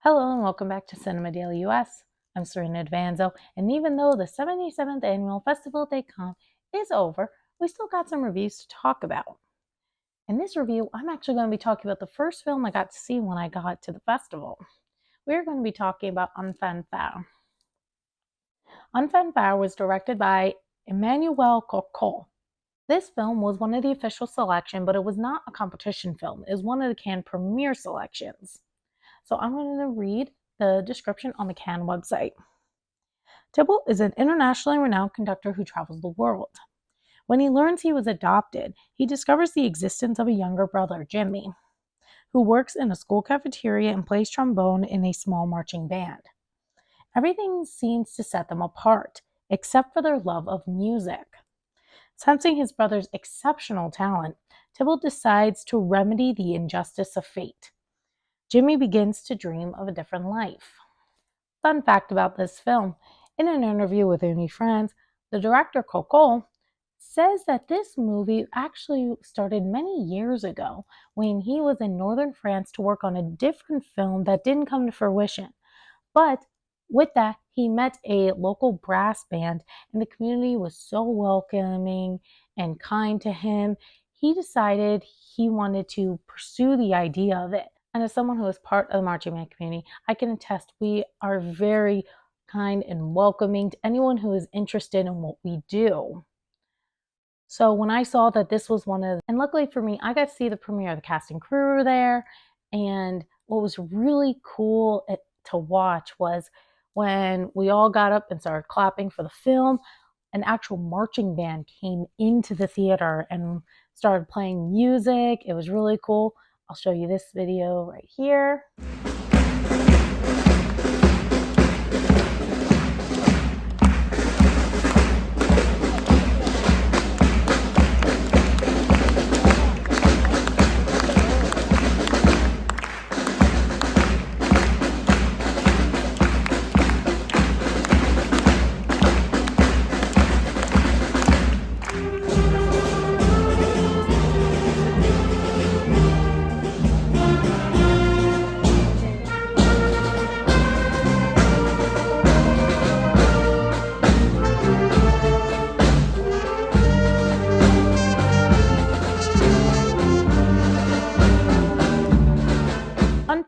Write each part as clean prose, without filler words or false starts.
Hello and welcome back to CinemaDailyUS. I'm Serena Davanzo, and even though the 77th Annual Festival de Cannes is over, we still got some reviews to talk about. In this review, I'm actually going to be talking about the first film I got to see when I got to the festival. We're going to be talking about Unan Far. Unan Far was directed by Emmanuel Coco. This film was one of the official selection, but it was not a competition film. It was one of the Cannes premiere selections. So I'm going to read the description on the Cannes website. Tybalt is an internationally renowned conductor who travels the world. When he learns he was adopted, he discovers the existence of a younger brother, Jimmy, who works in a school cafeteria and plays trombone in a small marching band. Everything seems to set them apart, except for their love of music. Sensing his brother's exceptional talent, Tybalt decides to remedy the injustice of fate. Jimmy begins to dream of a different life. Fun fact about this film, in an interview with Uni France, the director Coco says that this movie actually started many years ago when he was in northern France to work on a different film that didn't come to fruition. But with that, he met a local brass band, and the community was so welcoming and kind to him. He decided he wanted to pursue the idea of it. And as someone who is part of the marching band community, I can attest we are very kind and welcoming to anyone who is interested in what we do. So when I saw that this was and luckily for me, I got to see the premiere of the cast and crew were there. And what was really cool to watch was when we all got up and started clapping for the film, an actual marching band came into the theater and started playing music. It was really cool. I'll show you this video right here.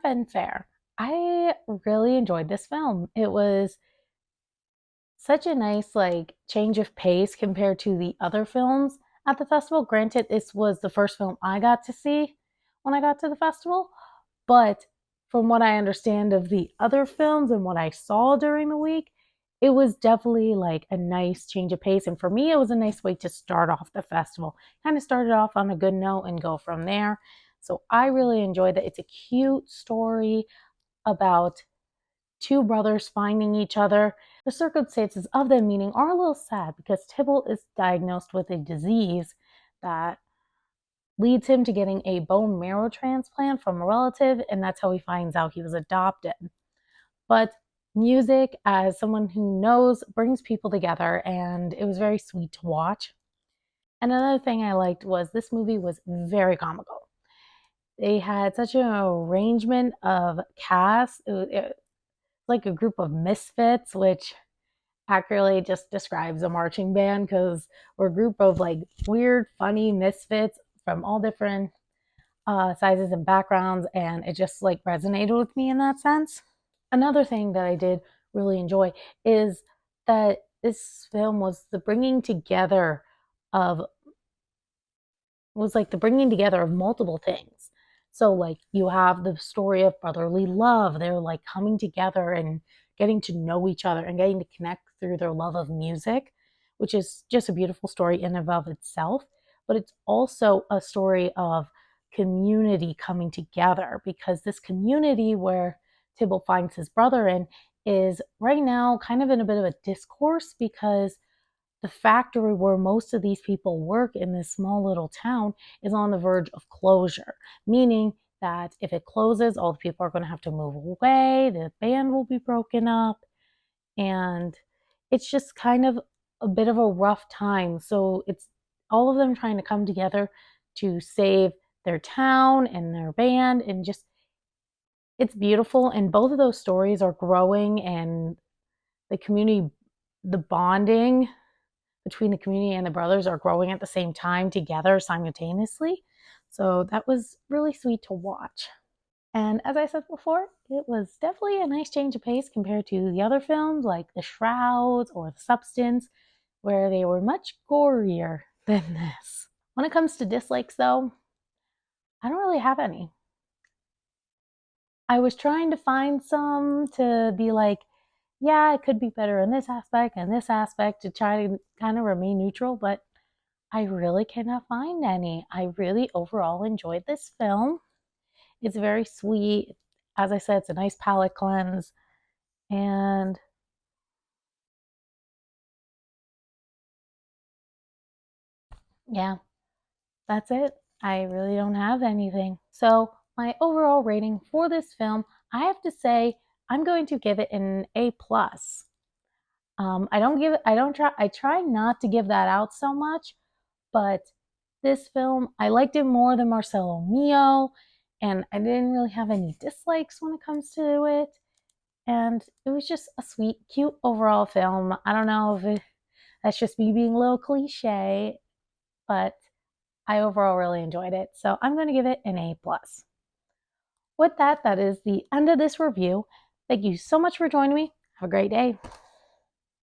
Fanfare. I really enjoyed this film. It was such a nice change of pace compared to the other films at the festival. Granted, this was the first film I got to see when I got to the festival, but from what I understand of the other films and what I saw during the week, it was definitely like a nice change of pace. And for me, it was a nice way to start off the festival. Kind of started off on a good note and go from there. So I really enjoyed that. It's a cute story about two brothers finding each other. The circumstances of the meeting are a little sad because Tybalt is diagnosed with a disease that leads him to getting a bone marrow transplant from a relative, and that's how he finds out he was adopted. But music, as someone who knows, brings people together, and it was very sweet to watch. And another thing I liked was this movie was very comical. They had such an arrangement of cast. It like a group of misfits, which accurately just describes a marching band because we're a group of like weird, funny misfits from all different sizes and backgrounds, and it just like resonated with me in that sense. Another thing that I did really enjoy is that this film was the bringing together of multiple things. So like you have the story of brotherly love. They're like coming together and getting to know each other and getting to connect through their love of music, which is just a beautiful story in and of itself. But it's also a story of community coming together, because this community where Tybalt finds his brother in is right now kind of in a bit of a discourse, because the factory where most of these people work in this small little town is on the verge of closure, meaning that if it closes, all the people are going to have to move away, the band will be broken up, and it's just kind of a bit of a rough time. So it's all of them trying to come together to save their town and their band, and just It's beautiful, and both of those stories are growing, and the community, the bonding between the community and the brothers are growing at the same time together simultaneously. So that was really sweet to watch. And as I said before, it was definitely a nice change of pace compared to the other films like The Shrouds or The Substance, where they were much gorier than this. When it comes to dislikes, though, I don't really have any. I was trying to find some to be like, yeah, it could be better in this aspect and this aspect to try to kind of remain neutral, but I really cannot find any. I really overall enjoyed this film. It's very sweet. As I said, it's a nice palate cleanse. And yeah, that's it. I really don't have anything. So, my overall rating for this film, I have to say, I'm going to give it an A plus. I try not to give that out so much, but this film, I liked it more than Marcelo Mio, and I didn't really have any dislikes when it comes to it. And it was just a sweet, cute overall film. I don't know if that's just me being a little cliche, but I overall really enjoyed it. So I'm going to give it an A plus. With that, that is the end of this review. Thank you so much for joining me. Have a great day.